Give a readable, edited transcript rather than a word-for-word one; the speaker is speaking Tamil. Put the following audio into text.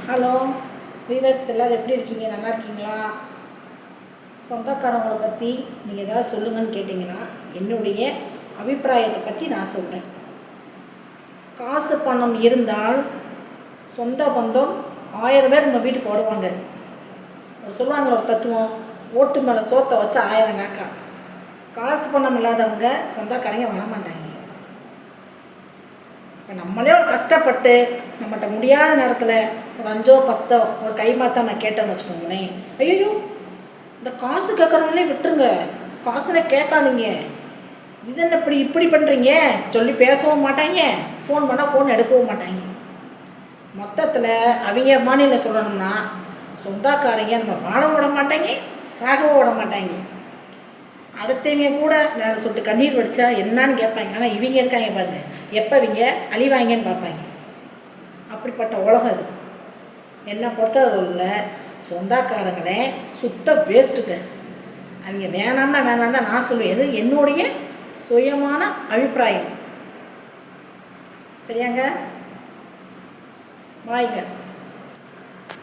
ஹலோ வீவர்ஸ், எல்லோரும் எப்படி இருக்கீங்க? நல்லா இருக்கீங்களா? சொந்தக்காரங்களை பற்றி நீங்கள் ஏதாவது சொல்லுங்கன்னு கேட்டிங்கன்னா என்னுடைய அபிப்பிராயத்தை பற்றி நான் சொல்கிறேன். காசு பணம் இருந்தால் சொந்த பந்தம் 1000 பேர் நம்ம வீட்டுக்கு வருவாங்க. சொல்லுவாங்க ஒரு தத்துவம், ஓட்டு மேலே சோத்தை வச்சு 1000 காக்கா. காசு பணம் இல்லாதவங்க சொந்தக்காரங்க வரமாட்டாங்க. இப்போ நம்மளே ஒரு கஷ்டப்பட்டு நம்மகிட்ட முடியாத நேரத்தில் ஒரு 5 10 ஒரு கை மாற்ற நான் கேட்டேன்னு வச்சுக்கோங்களேன், ஐயோ இந்த காசு கேட்குறவங்களே விட்டுருங்க, காசுல கேட்காதீங்க, இது என்ன இப்படி பண்ணுறீங்க சொல்லி பேசவும் மாட்டாங்க, ஃபோன் பண்ணால் ஃபோன் எடுக்கவும் மாட்டாங்க. மொத்தத்தில் அவங்க மாநிலம் சொல்லணும்னா சொந்தக்காரங்க நம்ம வாழ விட மாட்டாங்க, சாகவும் விட மாட்டாங்க. அடுத்தவங்க கூட நான் சொல்லிட்டு கண்ணீர் வடித்தா என்னான்னு கேட்பாங்க. ஆனால் இவங்க இருக்காங்க பாருங்க, எப்போ இவங்க அழிவாங்கன்னு பார்ப்பாங்க. அப்படிப்பட்ட உலகம் அது. என்னை பொறுத்தவரையில் சொந்தக்காரங்களே சுத்த வேஸ்ட்டுங்க. அவங்க வேணாம்னா வேணாம் தான் நான் சொல்லுவேன். இது என்னுடைய சுயமான அபிப்பிராயம். சரியாங்க? வாய்ங்க.